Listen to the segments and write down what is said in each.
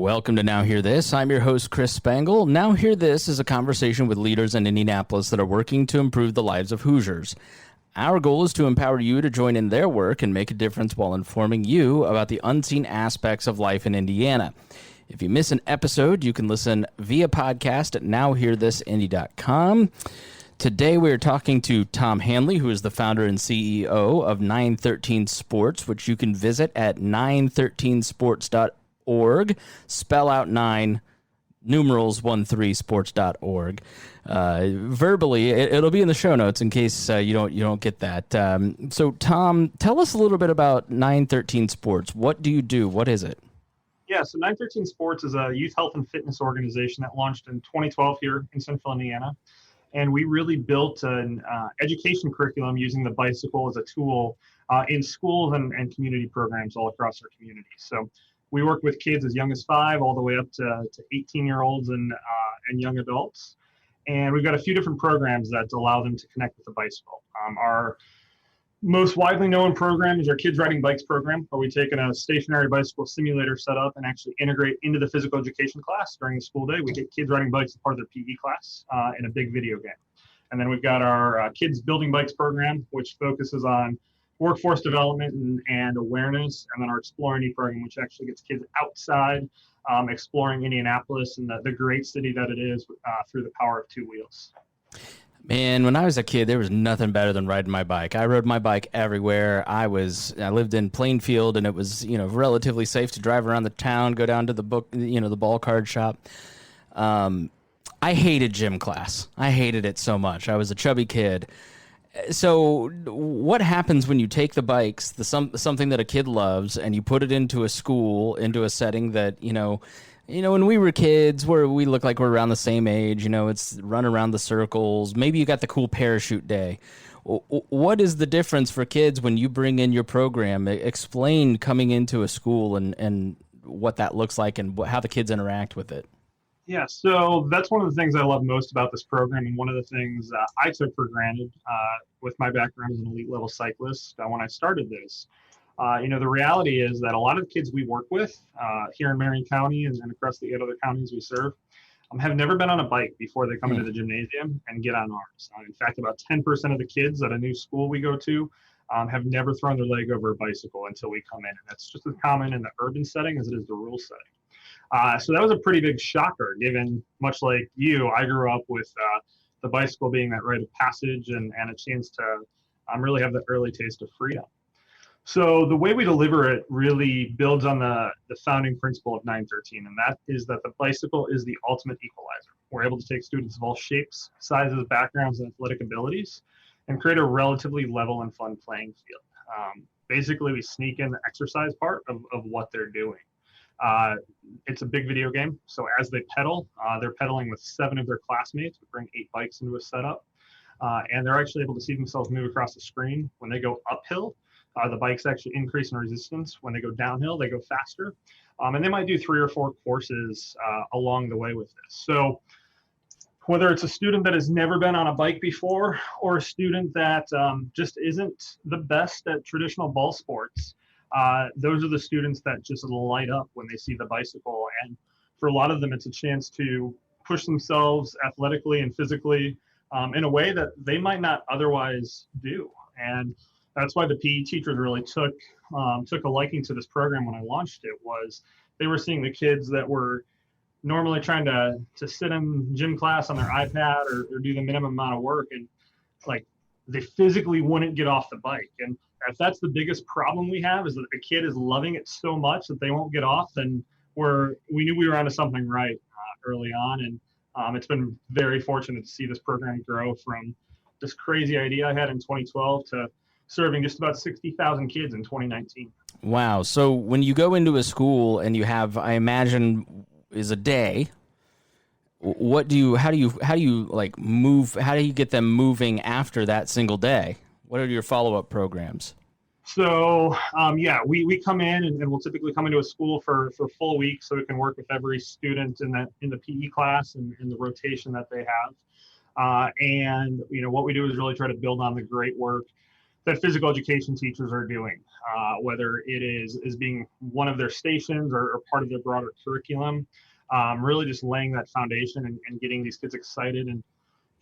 Welcome to Now Hear This. I'm your host, Chris Spangle. Now Hear This is a conversation with leaders in Indianapolis that are working to improve the lives of Hoosiers. Our goal is to empower you to join in their work and make a difference while informing you about the unseen aspects of life in Indiana. If you miss an episode, you can listen via podcast at nowhearthisindy.com. Today we are talking to Tom Hanley, who is the founder and CEO of 913sports, which you can visit at 913sports.org. Spell out 9 numerals 13sports.org. Verbally, it'll be in the show notes in case you don't get that. So Tom, tell us a little bit about 913sports. What do you do? What is it? Yeah, so 913sports is a youth health and fitness organization that launched in 2012 here in Central Indiana. And we really built an education curriculum using the bicycle as a tool in schools and community programs all across our community. So we work with kids as young as 5 all the way up to 18-year-olds and young adults. And we've got a few different programs that allow them to connect with the bicycle. Our most widely known program is our Kids Riding Bikes program, where we take a stationary bicycle simulator setup and actually integrate into the physical education class during the school day. We get kids riding bikes as part of their PE class in a big video game. And then we've got our Kids Building Bikes program, which focuses on workforce development and awareness. And then our Explore Indy program, which actually gets kids outside exploring Indianapolis and the great city that it is through the power of 2 wheels. Man, when I was a kid, there was nothing better than riding my bike. I rode my bike everywhere. I lived in Plainfield, and it was, relatively safe to drive around the town, go down to the ball card shop. I hated gym class. I hated it so much. I was a chubby kid. So what happens when you take the bikes, something that a kid loves, and you put it into a school, into a setting that, when we were kids, we look like we're around the same age, it's run around the circles. Maybe you got the cool parachute day. What is the difference for kids when you bring in your program? Explain coming into a school and what that looks like and how the kids interact with it. Yeah, so that's one of the things I love most about this program, and one of the things I took for granted with my background as an elite level cyclist when I started this. The reality is that a lot of the kids we work with here in Marion County and across the 8 other counties we serve have never been on a bike before they come into the gymnasium and get on ours. In fact, about 10% of the kids at a new school we go to have never thrown their leg over a bicycle until we come in. And that's just as common in the urban setting as it is the rural setting. So that was a pretty big shocker, given, much like you, I grew up with the bicycle being that rite of passage and a chance to really have the early taste of freedom. So the way we deliver it really builds on the founding principle of 913, and that is that the bicycle is the ultimate equalizer. We're able to take students of all shapes, sizes, backgrounds, and athletic abilities and create a relatively level and fun playing field. Basically, we sneak in the exercise part of what they're doing. It's a big video game, so as they pedal, they're pedaling with 7 of their classmates. We bring 8 bikes into a setup, and they're actually able to see themselves move across the screen. When they go uphill, the bikes actually increase in resistance. When they go downhill, they go faster. And they might do 3 or 4 courses along the way with this. So whether it's a student that has never been on a bike before or a student that just isn't the best at traditional ball sports, those are the students that just light up when they see the bicycle. And for a lot of them, it's a chance to push themselves athletically and physically in a way that they might not otherwise do. And that's why the PE teachers really took a liking to this program when I launched it. Was they were seeing the kids that were normally trying to sit in gym class on their iPad or do the minimum amount of work, and like they physically wouldn't get off the bike. And if that's the biggest problem we have, is that the kid is loving it so much that they won't get off, then we knew we were onto something right early on. And it's been very fortunate to see this program grow from this crazy idea I had in 2012 to serving just about 60,000 kids in 2019. Wow. So when you go into a school and you have, I imagine, is a day, how do you get them moving after that single day? What are your follow-up programs? So, we come in and we'll typically come into a school for a full week, so we can work with every student in the PE class and in the rotation that they have. And what we do is really try to build on the great work that physical education teachers are doing, whether it is being one of their stations or part of their broader curriculum, really just laying that foundation and getting these kids excited and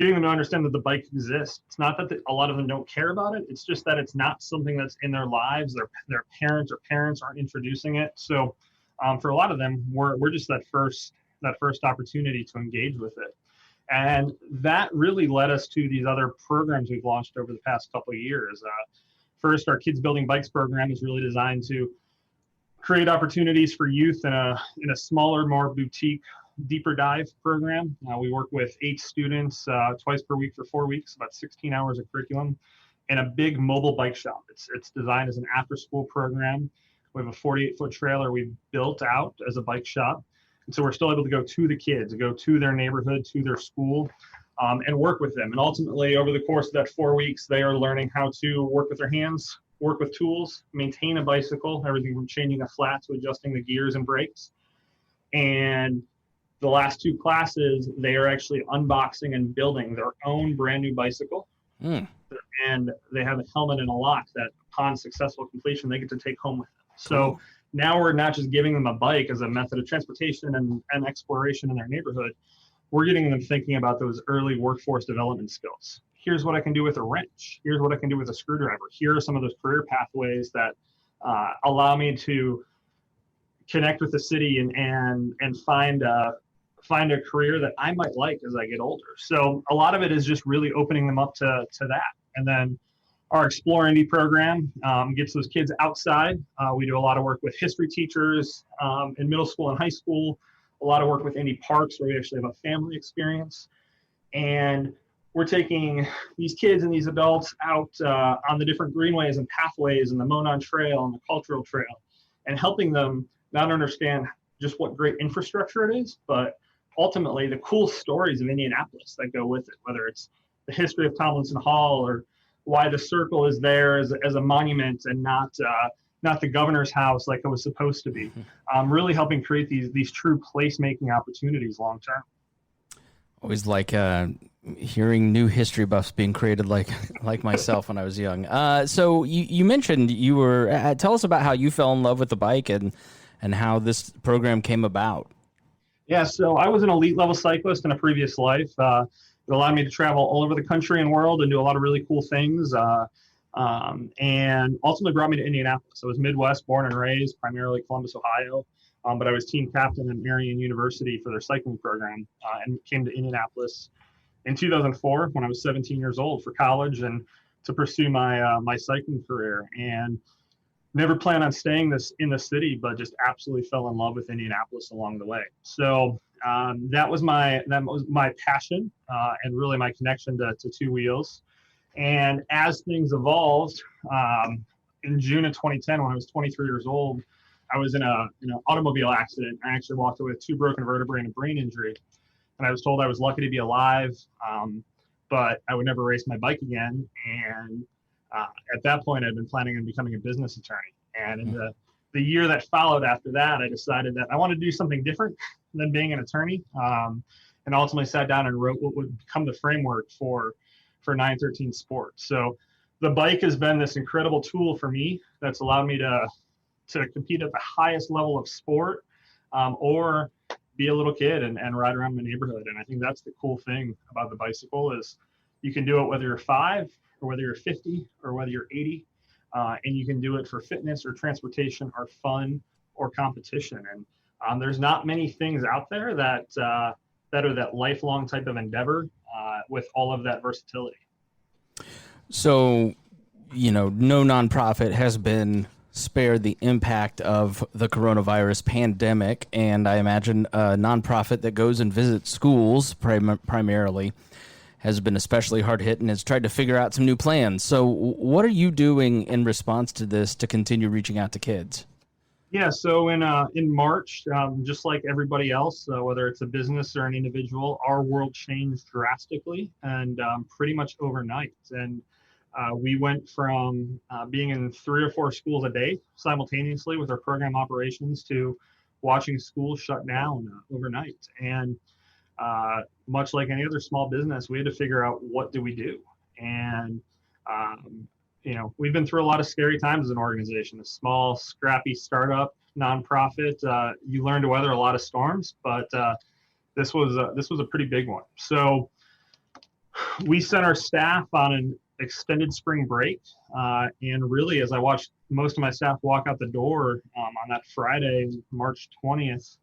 getting them to understand that the bike exists. It's not that a lot of them don't care about it. It's just that it's not something that's in their lives. Their parents aren't introducing it. So for a lot of them, we're just that first opportunity to engage with it. And that really led us to these other programs we've launched over the past couple of years. First, our Kids Building Bikes program is really designed to create opportunities for youth in a smaller, more boutique, deeper dive program. We work with 8 students twice per week for 4 weeks, about 16 hours of curriculum, in a big mobile bike shop. It's designed as an after-school program. We have a 48-foot trailer we've built out as a bike shop. And so we're still able to go to the kids, go to their neighborhood, to their school, and work with them. And ultimately, over the course of that 4 weeks, they are learning how to work with their hands, work with tools, maintain a bicycle, everything from changing a flat to adjusting the gears and brakes. And the last 2 classes, they are actually unboxing and building their own brand new bicycle. And they have a helmet and a lock that upon successful completion, they get to take home with them. So now we're not just giving them a bike as a method of transportation and exploration in their neighborhood. We're getting them thinking about those early workforce development skills. Here's what I can do with a wrench. Here's what I can do with a screwdriver. Here are some of those career pathways that allow me to connect with the city and find a career that I might like as I get older. So a lot of it is just really opening them up to that. And then our Explore Indy program gets those kids outside. We do a lot of work with history teachers in middle school and high school, a lot of work with Indy parks where we actually have a family experience. And we're taking these kids and these adults out on the different greenways and pathways and the Monon Trail and the Cultural Trail, and helping them not understand just what great infrastructure it is, but ultimately the cool stories of Indianapolis that go with it, whether it's the history of Tomlinson Hall or why the circle is there as a monument and not the governor's house like it was supposed to be. Really helping create these true placemaking opportunities long term. Always like hearing new history buffs being created like myself when I was young. So you mentioned you were tell us about how you fell in love with the bike and how this program came about. Yeah, so I was an elite level cyclist in a previous life. It allowed me to travel all over the country and world and do a lot of really cool things, and ultimately brought me to Indianapolis. I was Midwest, born and raised, primarily Columbus, Ohio, but I was team captain at Marion University for their cycling program, and came to Indianapolis in 2004 when I was 17 years old for college and to pursue my cycling career. And never planned on staying in the city, but just absolutely fell in love with Indianapolis along the way. So that was my passion and really my connection to Two Wheels. And as things evolved, in June of 2010, when I was 23 years old, I was in an automobile accident. I actually walked away with 2 broken vertebrae and a brain injury. And I was told I was lucky to be alive, but I would never race my bike again. And at that point, I'd been planning on becoming a business attorney. And in the year that followed after that, I decided that I wanted to do something different than being an attorney, and ultimately sat down and wrote what would become the framework for 913sports. So the bike has been this incredible tool for me that's allowed me to compete at the highest level of sport, or be a little kid and ride around my neighborhood. And I think that's the cool thing about the bicycle is you can do it whether you're 5 or whether you're 50 or whether you're 80, and you can do it for fitness or transportation or fun or competition. And there's not many things out there that are that lifelong type of endeavor with all of that versatility. So, no nonprofit has been spared the impact of the coronavirus pandemic, and I imagine a nonprofit that goes and visits schools primarily has been especially hard hit and has tried to figure out some new plans. So what are you doing in response to this to continue reaching out to kids? Yeah, so in March, just like everybody else, whether it's a business or an individual, our world changed drastically and pretty much overnight. And we went from being in 3 or 4 schools a day simultaneously with our program operations to watching schools shut down overnight. And much like any other small business, we had to figure out what do we do. And we've been through a lot of scary times as an organization. A small, scrappy startup nonprofit. You learn to weather a lot of storms, but this was a pretty big one. So we sent our staff on an extended spring break, and really, as I watched most of my staff walk out the door on that Friday, March 20th,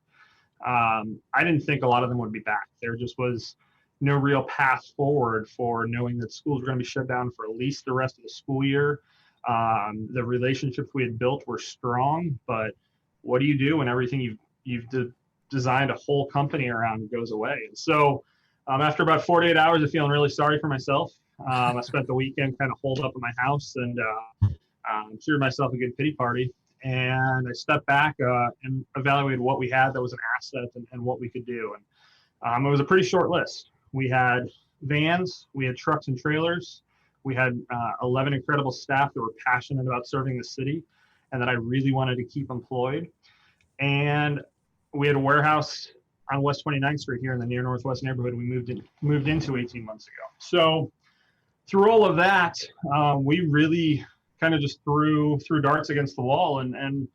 I didn't think a lot of them would be back. There just was no real path forward for knowing that schools were going to be shut down for at least the rest of the school year. The relationships we had built were strong, but what do you do when everything you've designed a whole company around goes away? And so after about 48 hours of feeling really sorry for myself, I spent the weekend kind of holed up at my house and threw myself a good pity party. And I stepped back and evaluated what we had that was an asset and what we could do. And it was a pretty short list. We had vans, we had trucks and trailers, we had 11 incredible staff that were passionate about serving the city and that I really wanted to keep employed. And we had a warehouse on West 29th Street here in the near Northwest neighborhood we moved into 18 months ago. So through all of that, we really kind of just threw darts against the wall and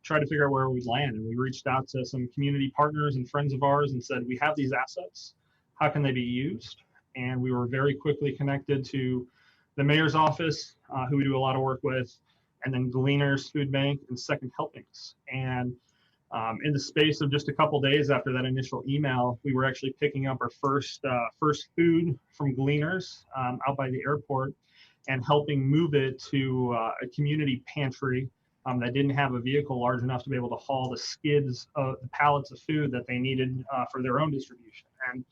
tried to figure out where we'd land. And we reached out to some community partners and friends of ours and said, we have these assets. How can they be used? And we were very quickly connected to the mayor's office, who we do a lot of work with, and then Gleaners Food Bank and Second Helpings. And in the space of just a couple days after that initial email, we were actually picking up our first food from Gleaners out by the airport and helping move it to a community pantry that didn't have a vehicle large enough to be able to haul the skids of the pallets of food that they needed for their own distribution. And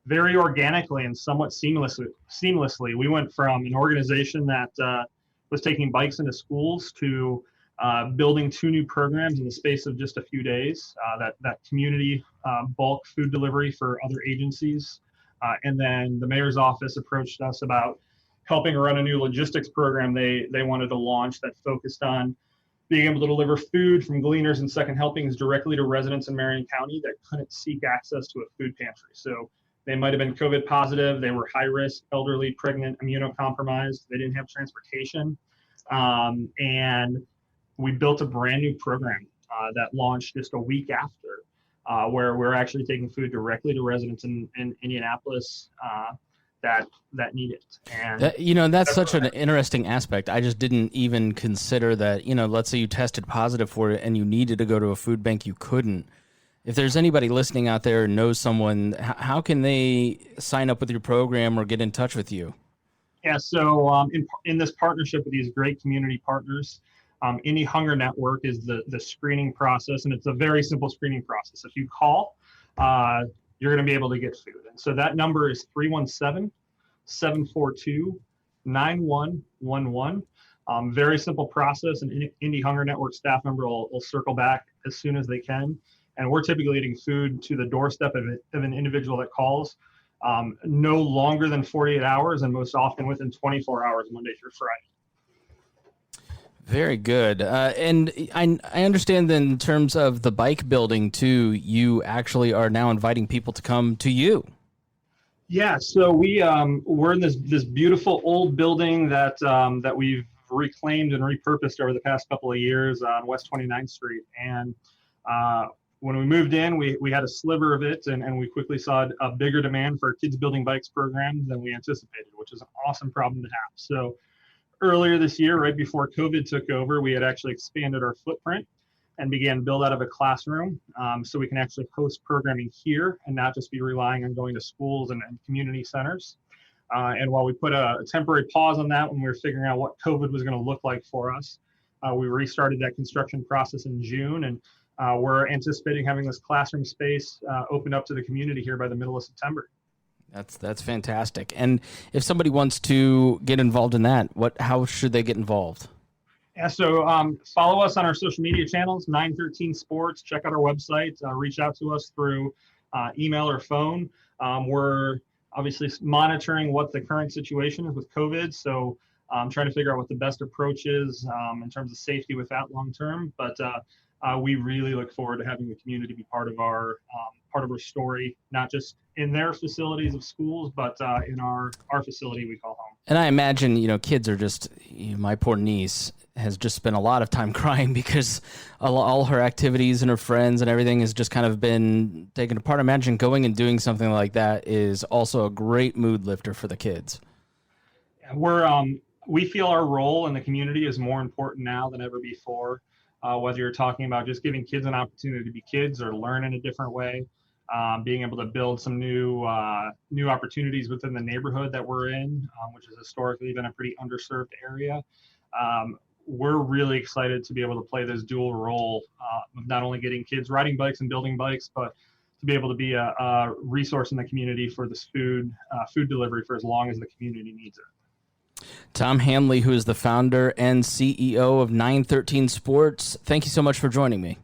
very organically and somewhat seamlessly, we went from an organization that was taking bikes into schools to building 2 new programs in the space of just a few days, that community bulk food delivery for other agencies. And then the mayor's office approached us about helping run a new logistics program they wanted to launch that focused on being able to deliver food from Gleaners and Second Helpings directly to residents in Marion County that couldn't seek access to a food pantry. So they might have been COVID positive, they were high risk, elderly, pregnant, immunocompromised, they didn't have transportation. And we built a brand new program that launched just a week after, where we're actually taking food directly to residents in Indianapolis that need it. And that's such an interesting aspect. I just didn't even consider that, let's say you tested positive for it and you needed to go to a food bank, you couldn't. If there's anybody listening out there who knows someone, how can they sign up with your program or get in touch with you? Yeah, so in this partnership with these great community partners, Indie Hunger Network is the screening process, and it's a very simple screening process. If you call, you're going to be able to get food. And so that number is 317-742-9111. Very simple process, and Indie Hunger Network staff member will circle back as soon as they can. And we're typically getting food to the doorstep of an individual that calls no longer than 48 hours, and most often within 24 hours, Monday through Friday. Very good. And I understand that in terms of the bike building too, you actually are now inviting people to come to you. Yeah, so we're in this beautiful old building that we've reclaimed and repurposed over the past couple of years on West 29th Street. And when we moved in, we had a sliver of it, and we quickly saw a bigger demand for kids building bikes program than we anticipated, which is an awesome problem to have. So earlier this year, right before COVID took over, we had actually expanded our footprint and began build out of a classroom so we can actually host programming here and not just be relying on going to schools and community centers. And while we put a temporary pause on that when we were figuring out what COVID was going to look like for us, we restarted that construction process in June, and we're anticipating having this classroom space opened up to the community here by the middle of September. That's fantastic. And if somebody wants to get involved in that, how should they get involved? Yeah, so follow us on our social media channels, 913sports. Check out our website. Reach out to us through email or phone. We're obviously monitoring what the current situation is with COVID, so trying to figure out what the best approach is in terms of safety with that long term. But we really look forward to having the community be part of our story, not just in their facilities of schools, but in our facility we call home. And I imagine, kids are just, my poor niece has just spent a lot of time crying because all her activities and her friends and everything has just kind of been taken apart. Imagine going and doing something like that is also a great mood lifter for the kids. We feel our role in the community is more important now than ever before, whether you're talking about just giving kids an opportunity to be kids or learn in a different way, being able to build some new opportunities within the neighborhood that we're in, which has historically been a pretty underserved area. We're really excited to be able to play this dual role of not only getting kids riding bikes and building bikes, but to be able to be a resource in the community for this food delivery for as long as the community needs it. Tom Hanley, who is the founder and CEO of 913sports, thank you so much for joining me.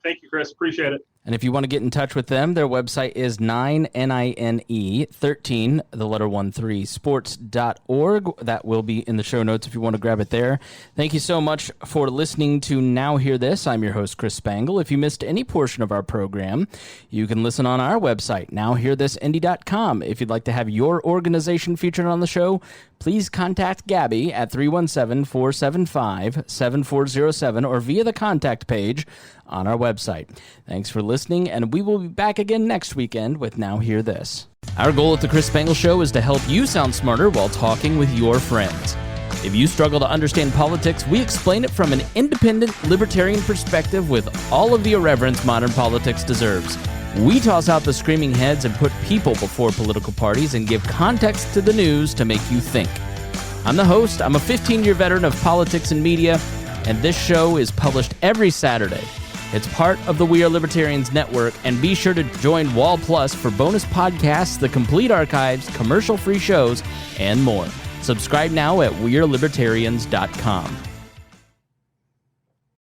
Thank you, Chris. Appreciate it. And if you want to get in touch with them, their website is 913, the letter 13, sports.org. That will be in the show notes if you want to grab it there. Thank you so much for listening to Now Hear This. I'm your host, Chris Spangle. If you missed any portion of our program, you can listen on our website, nowhearthisindy.com. If you'd like to have your organization featured on the show, please contact Gabby at 317-475-7407 or via the contact page on our website. Thanks for listening, and we will be back again next weekend with Now Hear This. Our goal at the Chris Spangle Show is to help you sound smarter while talking with your friends. If you struggle to understand politics, we explain it from an independent, libertarian perspective with all of the irreverence modern politics deserves. We toss out the screaming heads and put people before political parties and give context to the news to make you think. I'm the host. I'm a 15-year veteran of politics and media, and this show is published every Saturday. It's part of the We Are Libertarians network, and be sure to join Wall Plus for bonus podcasts, the complete archives, commercial-free shows, and more. Subscribe now at wearelibertarians.com.